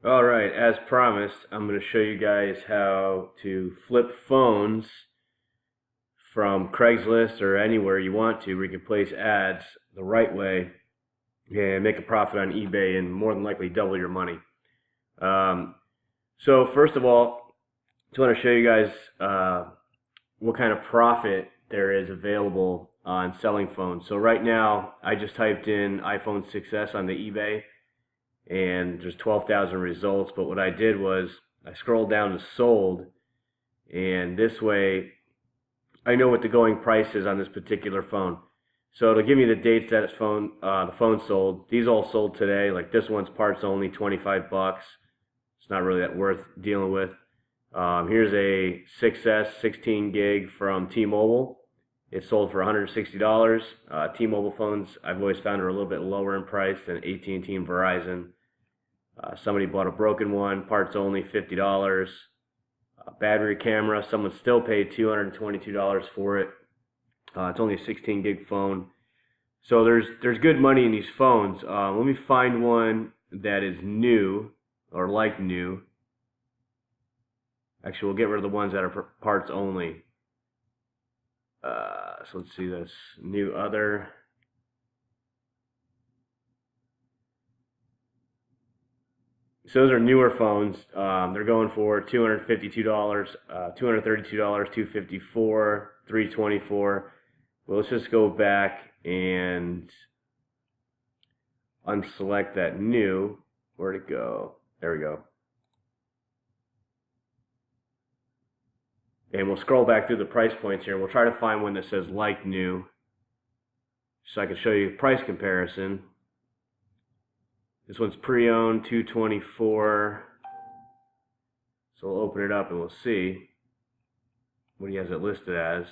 Alright, as promised, I'm going to show you guys how to flip phones from Craigslist or anywhere you want to where you can place ads the right way and make a profit on eBay and more than likely double your money. Um, so first of all, I just want to show you guys what kind of profit there is available on selling phones. So right now, I just typed in iPhone 6s on the eBay and there's 12,000 results, but what I did was I scrolled down to sold, and this way I know what the going price is on this particular phone. So it'll give me the dates that the phone sold. These all sold today. Like this one's parts only, 25 bucks. It's not really that worth dealing with. Here's a 6S 16 gig from T-Mobile. It sold for $160. T-Mobile phones I've always found are a little bit lower in price than AT&T and Verizon. Somebody bought a broken one, parts only, $50. Battery camera, someone still paid $222 for it. It's only a 16 gig phone. So there's good money in these phones. Let me find one that is new, or like new. Actually, we'll get rid of the ones that are parts only. So let's see this. New other. So those are newer phones. They're going for $252, $232, $254, $324. Well, let's just go back and unselect that new. Where'd it go? There we go. And we'll scroll back through the price points here. We'll try to find one that says like new, so I can show you price comparison. This one's pre-owned, $224. So we'll open it up and we'll see what he has it listed as.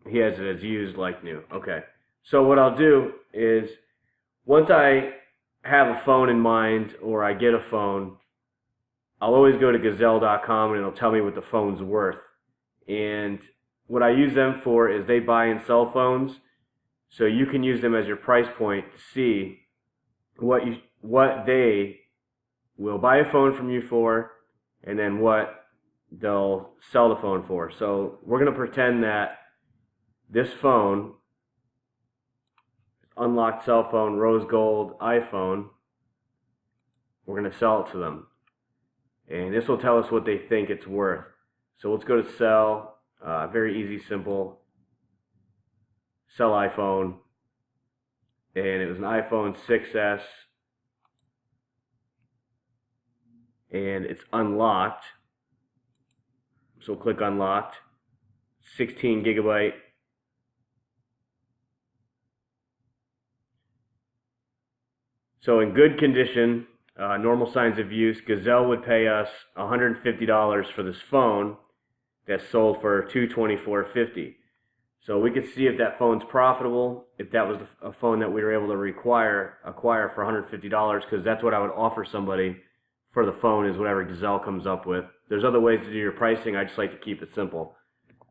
He has it as used like new. Okay. So what I'll do is, once I have a phone in mind or I get a phone, I'll always go to Gazelle.com and it'll tell me what the phone's worth. And what I use them for is they buy and sell phones. So you can use them as your price point to see what they will buy a phone from you for, and then what they'll sell the phone for. So we're going to pretend that this phone, unlocked cell phone, rose gold iPhone, we're going to sell it to them. And this will tell us what they think it's worth. So let's go to sell. Very easy, simple. Sell iPhone, and it was an iPhone 6s, and it's unlocked. So we'll click unlocked. 16 gigabyte. So in good condition, normal signs of use, Gazelle would pay us $150 for this phone that's sold for $224.50. So we could see if that phone's profitable, if that was a phone that we were able to acquire for $150, because that's what I would offer somebody for the phone, is whatever Gazelle comes up with. There's other ways to do your pricing. I just like to keep it simple.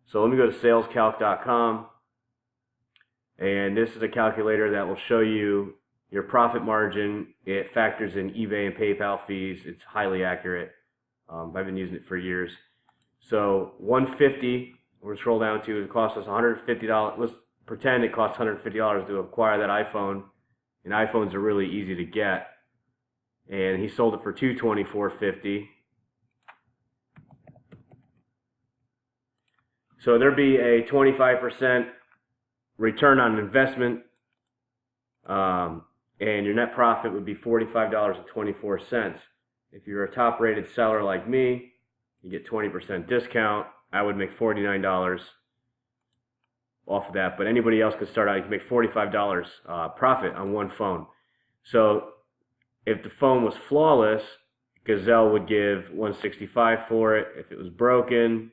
So let me go to salescalc.com, and this is a calculator that will show you your profit margin. It factors in eBay and PayPal fees. It's highly accurate. I've been using it for years. So $150. We're going to scroll down to, it costs us $150. Let's pretend it costs $150 to acquire that iPhone. And iPhones are really easy to get. And he sold it for $224.50. So there'd be a 25% return on investment. And your net profit would be $45.24. If you're a top-rated seller like me, you get 20% discount. I would make $49 off of that, but anybody else could start out. You can make $45 profit on one phone. So if the phone was flawless, Gazelle would give $165 for it. If it was broken,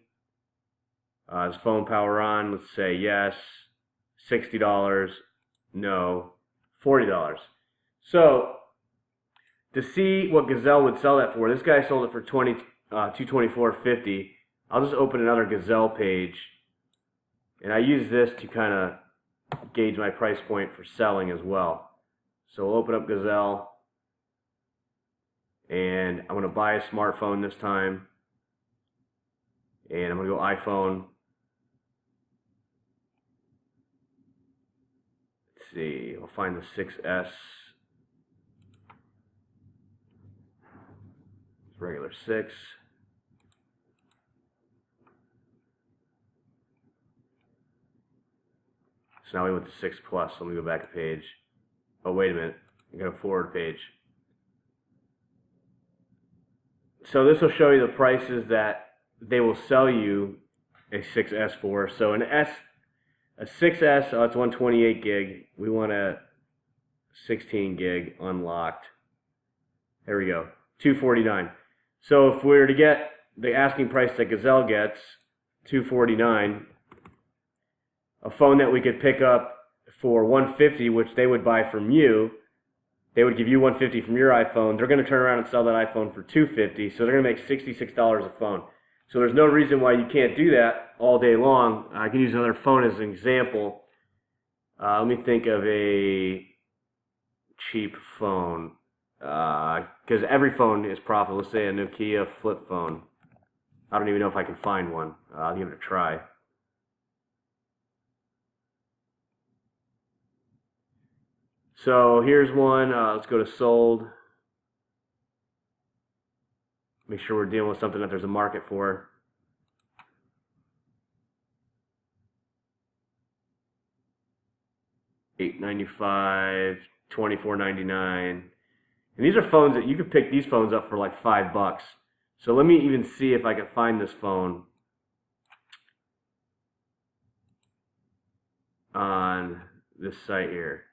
is phone power on? Let's say yes. $60, no, $40. So to see what Gazelle would sell that for, this guy sold it for $224.50. I'll just open another Gazelle page, and I use this to kind of gauge my price point for selling as well. So we'll open up Gazelle, and I'm going to buy a smartphone this time, and I'm going to go iPhone. Let's see, I'll find the 6S. It's regular 6. So now we went to 6 Plus. Let me go back a page. Oh, wait a minute. I got a forward page. So this will show you the prices that they will sell you a 6S for. So a 6S, it's 128 gig. We want a 16 gig unlocked. There we go, $249. So if we were to get the asking price that Gazelle gets, $249, a phone that we could pick up for $150, which they would buy from you, they would give you $150 from your iPhone. They're going to turn around and sell that iPhone for $250, so they're going to make $66 a phone. So there's no reason why you can't do that all day long. I can use another phone as an example. Let me think of a cheap phone, because every phone is profitable. Let's say a Nokia flip phone. I don't even know if I can find one. I'll give it a try. So here's one. Let's go to sold. Make sure we're dealing with something that there's a market for. $895, $24.99. And these are phones that you could pick these phones up for like $5. So let me even see if I can find this phone on this site here.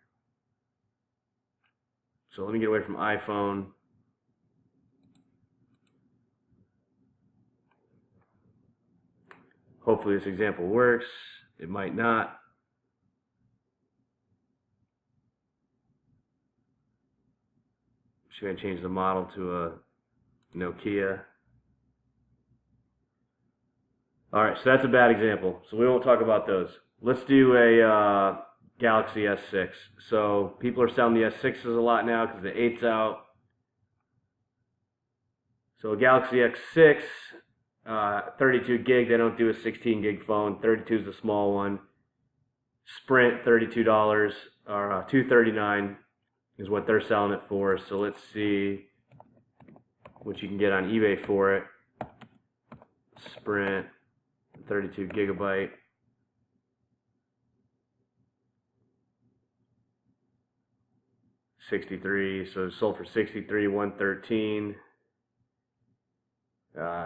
So let me get away from iPhone. Hopefully this example works. It might not. Just going to change the model to a Nokia. Alright, so that's a bad example. So we won't talk about those. Let's do a Galaxy S6. So people are selling the S6s a lot now because the 8's out. So a Galaxy X6, 32 gig, they don't do a 16 gig phone. 32 is the small one. Sprint, $32 or $239 is what they're selling it for. So let's see what you can get on eBay for it. Sprint, 32 gigabyte. $63, so it sold for $63, $113.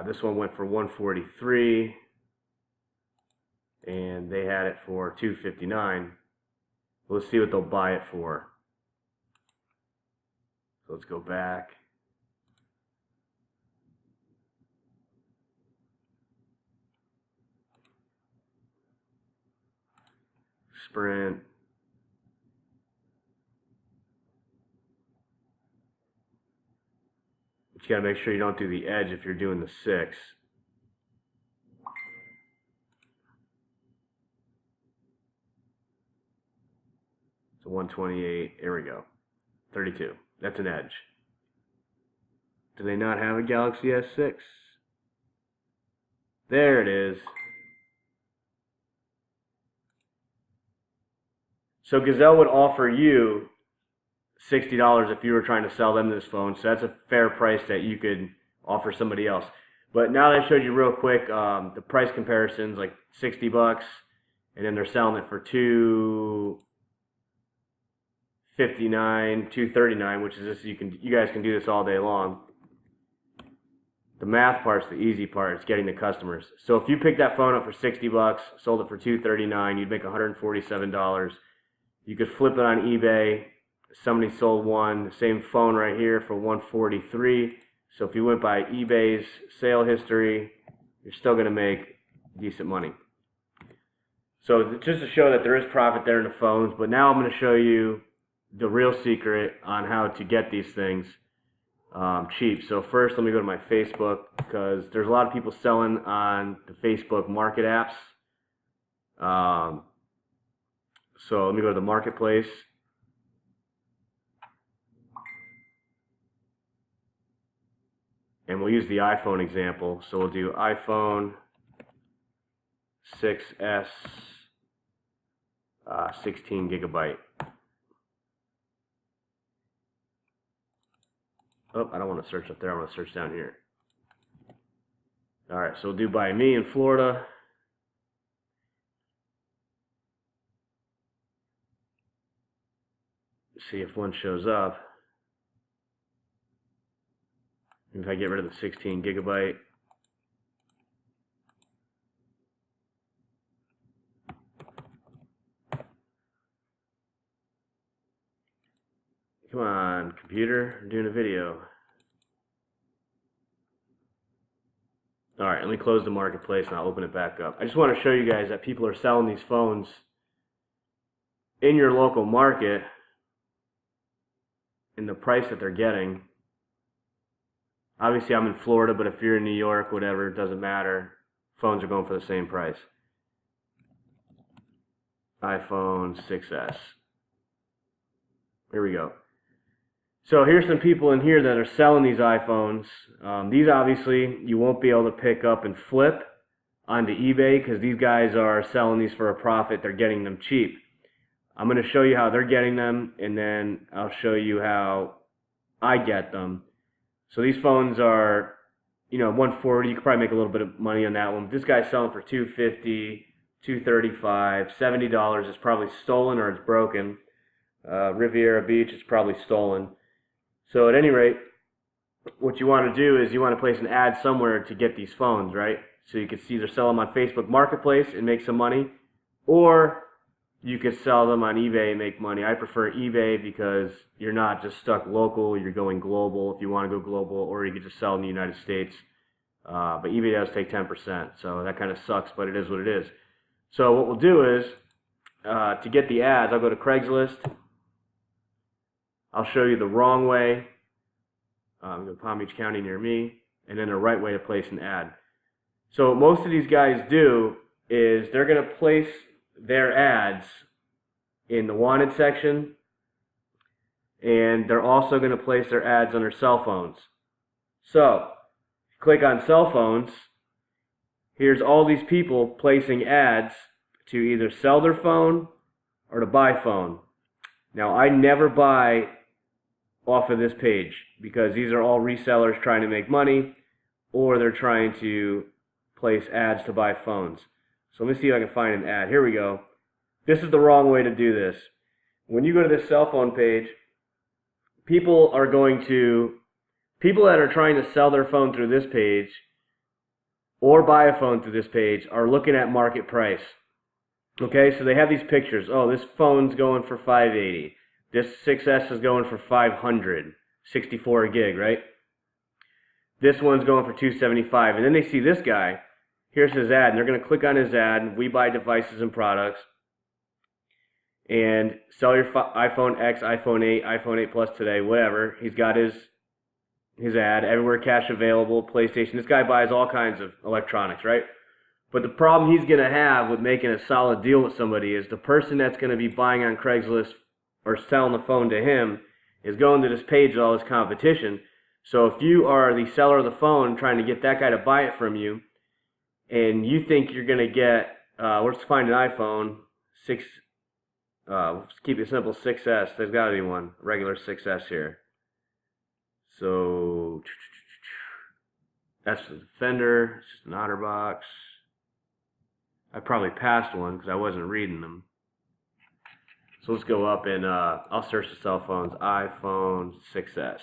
This one went for $143, and they had it for $259. Let's see what they'll buy it for. So let's go back. Sprint. You gotta make sure you don't do the edge if you're doing the 6. So 128, here we go. 32, that's an edge. Do they not have a Galaxy S6? There it is. So Gazelle would offer you $60 if you were trying to sell them this phone, so that's a fair price that you could offer somebody else. But now that I showed you real quick, the price comparisons, like $60, and then they're selling it for $259, $239, which is this. You guys can do this all day long. The math part's the easy part. It's getting the customers. So if you picked that phone up for $60, sold it for $239, you'd make $147. You could flip it on eBay. Somebody sold one, the same phone right here, for $143. So if you went by eBay's sale history, you're still going to make decent money. So just to show that there is profit there in the phones, but now I'm going to show you the real secret on how to get these things cheap. So first, let me go to my Facebook, because there's a lot of people selling on the Facebook market apps. So let me go to the marketplace. and we'll use the iPhone example. So we'll do iPhone 6S 16 gigabyte. Oh, I don't want to search up there. I want to search down here. All right, so we'll do by me in Florida. See if one shows up. If I get rid of the 16 gigabyte. Come on, computer, I'm doing a video. Alright, let me close the marketplace and I'll open it back up. I just want to show you guys that people are selling these phones in your local market in the price that they're getting. Obviously I'm in Florida, but if you're in New York, whatever, it doesn't matter. Phones are going for the same price. iPhone 6S. Here we go. So here's some people in here that are selling these iPhones. These obviously you won't be able to pick up and flip onto eBay because these guys are selling these for a profit. They're getting them cheap. I'm going to show you how they're getting them, and then I'll show you how I get them. So these phones are, you know, $140. You could probably make a little bit of money on that one. This guy's selling for $250, $235, $70 is probably stolen or it's broken. Riviera Beach is probably stolen. So at any rate, what you want to do is you want to place an ad somewhere to get these phones, right? So you can see they're selling them on Facebook Marketplace and make some money, or you could sell them on eBay and make money. I prefer eBay because you're not just stuck local, you're going global if you want to go global, or you could just sell in the United States. But eBay does take 10%, so that kind of sucks, but it is what it is. So what we'll do is, to get the ads, I'll go to Craigslist. I'll show you the wrong way. I'm going to Palm Beach County near me, and then the right way to place an ad. So what most of these guys do is they're going to place their ads in the wanted section, and they're also going to place their ads on their cell phones. So click on cell phones. Here's all these people placing ads to either sell their phone or to buy phone. Now I never buy off of this page because these are all resellers trying to make money, or they're trying to place ads to buy phones. So let me see if I can find an ad. Here we go. This is the wrong way to do this. When you go to this cell phone page, people that are trying to sell their phone through this page or buy a phone through this page are looking at market price. Okay, so they have these pictures. Oh, this phone's going for $580. This 6S is going for $500. 64 gig, right? This one's going for $275. And then they see this guy. Here's his ad, and they're going to click on his ad. We buy devices and products. And sell your iPhone X, iPhone 8, iPhone 8 Plus today, whatever. He's got his ad. Everywhere cash available, PlayStation. This guy buys all kinds of electronics, right? But the problem he's going to have with making a solid deal with somebody is the person that's going to be buying on Craigslist or selling the phone to him is going to this page with all this competition. So if you are the seller of the phone trying to get that guy to buy it from you, and you think you're going to get, let's find an iPhone, let's keep it simple, 6S. There's got to be one, regular 6S here. So that's the Defender, it's just an OtterBox. I probably passed one because I wasn't reading them. So let's go up and I'll search the cell phones. iPhone 6S.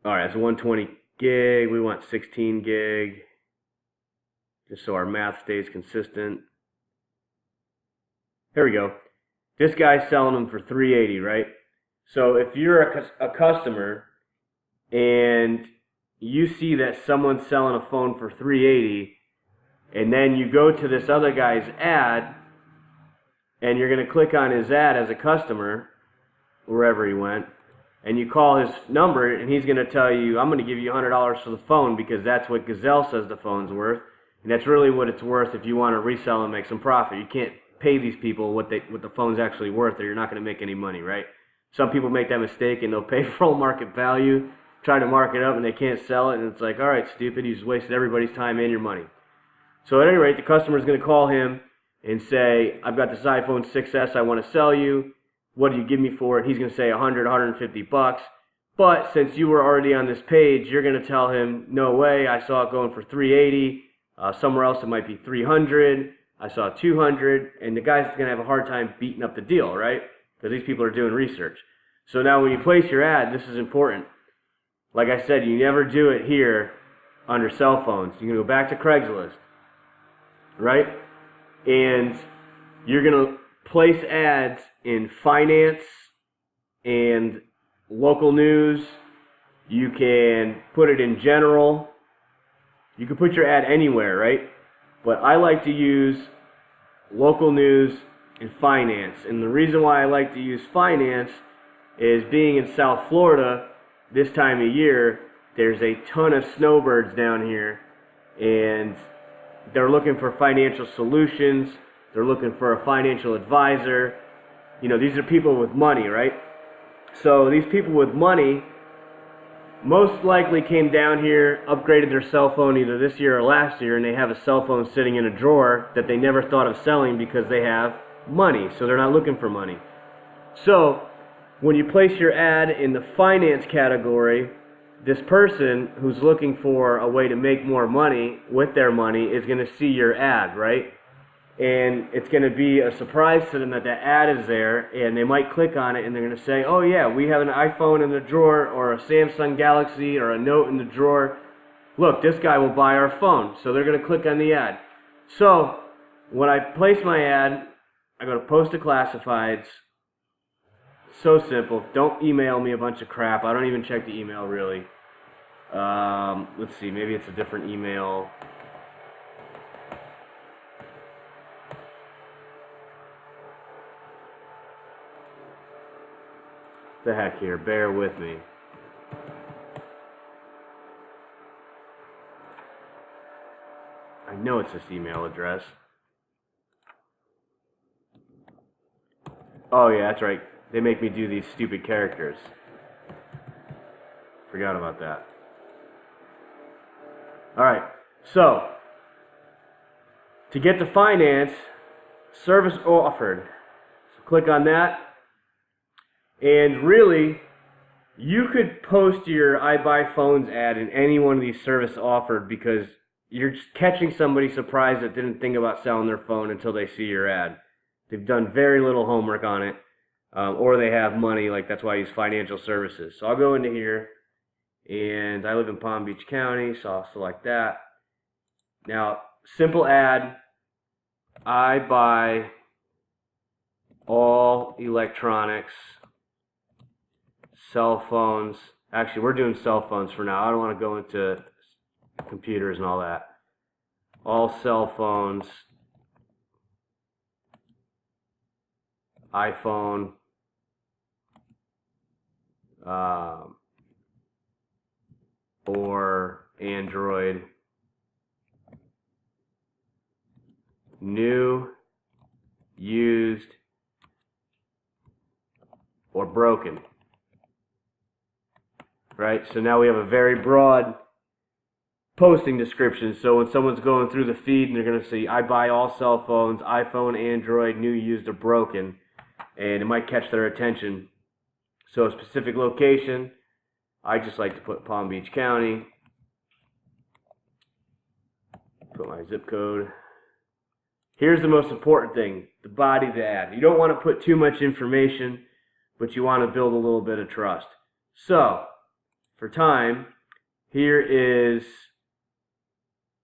Alright, it's 120 gig. We want 16 gig. Just so our math stays consistent. Here we go. This guy's selling them for $380, right? So if you're a customer and you see that someone's selling a phone for $380, and then you go to this other guy's ad, and you're going to click on his ad as a customer, wherever he went, and you call his number, and he's going to tell you, I'm going to give you $100 for the phone because that's what Gazelle says the phone's worth, and that's really what it's worth if you want to resell and make some profit. You can't pay these people what the phone's actually worth, or you're not going to make any money, right? Some people make that mistake and they'll pay full market value, try to mark it up, and they can't sell it, and it's like, all right, stupid, you just wasted everybody's time and your money. So at any rate, the customer is going to call him and say, I've got this iPhone 6s I want to sell you. What do you give me for it? He's going to say 100, 150 bucks. But since you were already on this page, you're going to tell him, no way, I saw it going for 380. Somewhere else it might be 300. I saw 200. And the guy's going to have a hard time beating up the deal, right? Because these people are doing research. So now when you place your ad, this is important. Like I said, you never do it here under cell phones. You're going to go back to Craigslist, right? And you're going to place ads in finance and local news. You can put it in general. You can put your ad anywhere, right? But I like to use local news and finance. And the reason why I like to use finance is being in South Florida this time of year, there's a ton of snowbirds down here, and they're looking for financial solutions. They're looking for a financial advisor. You know, these are people with money, right? So these people with money most likely came down here, upgraded their cell phone either this year or last year, and they have a cell phone sitting in a drawer that they never thought of selling because they have money, so they're not looking for money. So when you place your ad in the finance category, this person who's looking for a way to make more money with their money is going to see your ad, right? And it's going to be a surprise to them that that ad is there, and they might click on it and they're going to say, oh yeah, we have an iPhone in the drawer, or a Samsung Galaxy, or a Note in the drawer. Look, this guy will buy our phone. So they're going to click on the ad. So when I place my ad, I go to post to classifieds. So simple. Don't email me a bunch of crap. I don't even check the email really. Let's see, maybe it's a different email. The heck here, bear with me. I know it's this email address. Oh yeah, that's right. They make me do these stupid characters. Forgot about that. Alright, so to get to finance, service offered. So click on that. And really, you could post your I buy phones ad in any one of these service offered, because you're just catching somebody surprised that didn't think about selling their phone until they see your ad. They've done very little homework on it, or they have money, like that's why I use financial services. So I'll go into here, and I live in Palm Beach County, so I'll select that. Now, simple ad, I buy all electronics, cell phones. Actually, we're doing cell phones for now. I don't want to go into computers and all that. All cell phones, iPhone, or Android, new, used, or broken. Right? So now we have a very broad posting description. So when someone's going through the feed and they're going to see, I buy all cell phones, iPhone, Android, new, used, or broken, and it might catch their attention. So a specific location, I just like to put Palm Beach County, put my zip code. Here's the most important thing, the body of the ad. You don't want to put too much information, but you want to build a little bit of trust. So, for time, here is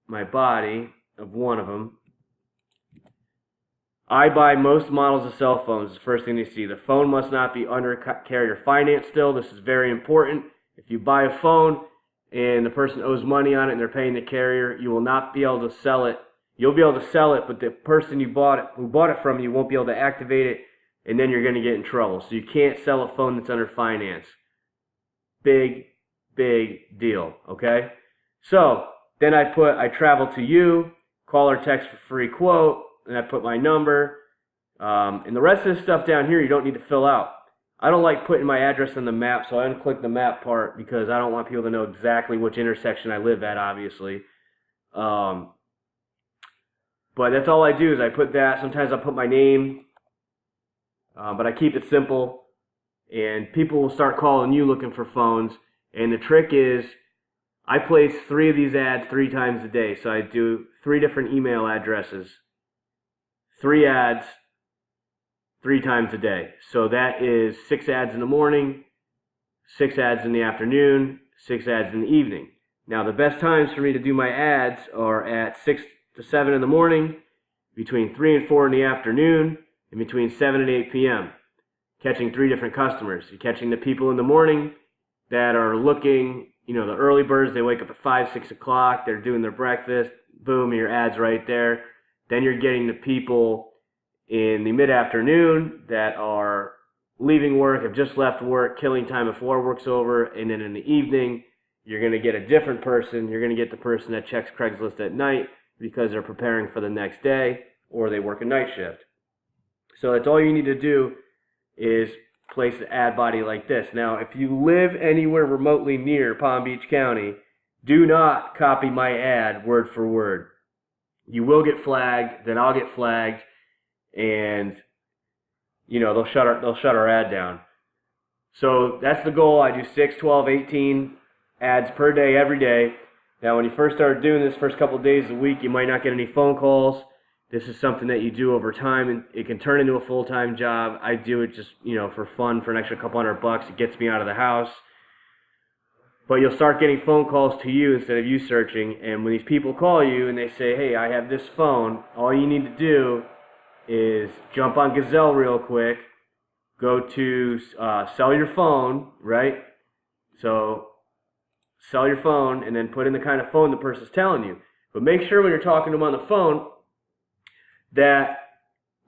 my body of one of them. I buy most models of cell phones. The first thing you see, the phone must not be under carrier finance still. This is very important. If you buy a phone and the person owes money on it and they're paying the carrier, you will not be able to sell it. You'll be able to sell it, but the person who bought it from you won't be able to activate it, and then you're going to get in trouble. So you can't sell a phone that's under finance. Big deal, okay? So then I travel to you, call or text for free quote, and I put my number, And the rest of this stuff down here you don't need to fill out. I don't like putting my address on the map, so I unclick the map part because I don't want people to know exactly which intersection I live at, obviously. But that's all I do is I put that. Sometimes I put my name, but I keep it simple. And people will start calling you looking for phones. And the trick is I place 3 of these ads 3 times a day. So I do 3 different email addresses, 3 ads, 3 times a day. So that is 6 ads in the morning, 6 ads in the afternoon, 6 ads in the evening. Now the best times for me to do my ads are at 6 to 7 in the morning, between 3 and 4 in the afternoon, and between 7 and 8 p.m. Catching 3 different customers. You're catching the people in the morning that are looking, you know, the early birds, they wake up at 5, 6 o'clock, they're doing their breakfast, boom, your ad's right there. Then you're getting the people in the mid-afternoon that are leaving work, have just left work, killing time before work's over, and then in the evening, you're going to get a different person. You're going to get the person that checks Craigslist at night because they're preparing for the next day or they work a night shift. So that's all you need to do is place an ad body like this. Now, if you live anywhere remotely near Palm Beach County, do not copy my ad word for word. You will get flagged, then I'll get flagged, and you know, they'll shut our ad down. So that's the goal. I do 6, 12, 18 ads per day every day. Now when you first start doing this, first couple of days of the week, you might not get any phone calls. This is something that you do over time, and it can turn into a full-time job. I do it just, you know, for fun, for an extra couple $100. It gets me out of the house. But you'll start getting phone calls to you instead of you searching. And when these people call you and they say, hey, I have this phone, all you need to do is jump on Gazelle real quick, go to sell your phone, right? So sell your phone and then put in the kind of phone the person's telling you. But make sure when you're talking to them on the phone that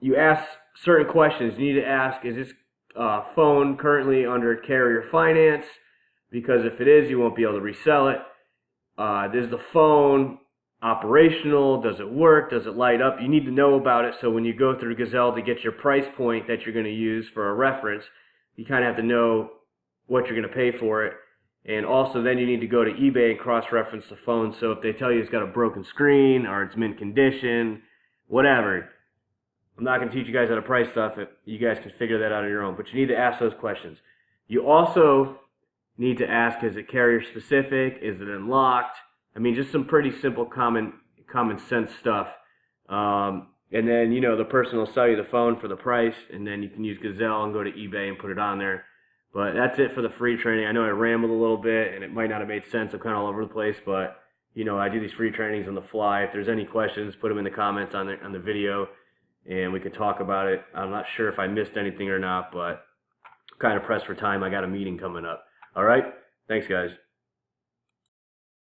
you ask certain questions. You need to ask, is this phone currently under carrier finance? Because if it is, you won't be able to resell it. Is the phone operational? Does it work? Does it light up? You need to know about it, so when you go through Gazelle to get your price point that you're going to use for a reference, you kind of have to know what you're going to pay for it. And also then you need to go to eBay and cross-reference the phone. So if they tell you it's got a broken screen or it's mint condition, whatever, I'm not going to teach you guys how to price stuff. You guys can figure that out on your own. But you need to ask those questions. You also need to ask, is it carrier specific? Is it unlocked? I mean, just some pretty simple common sense stuff. And then, you know, the person will sell you the phone for the price, and then you can use Gazelle and go to eBay and put it on there. But that's it for the free training. I know I rambled a little bit, and it might not have made sense. I'm kind of all over the place, but, you know, I do these free trainings on the fly. If there's any questions, put them in the comments on the video, and we can talk about it. I'm not sure if I missed anything or not, but I'm kind of pressed for time. I got a meeting coming up. All right? Thanks, guys.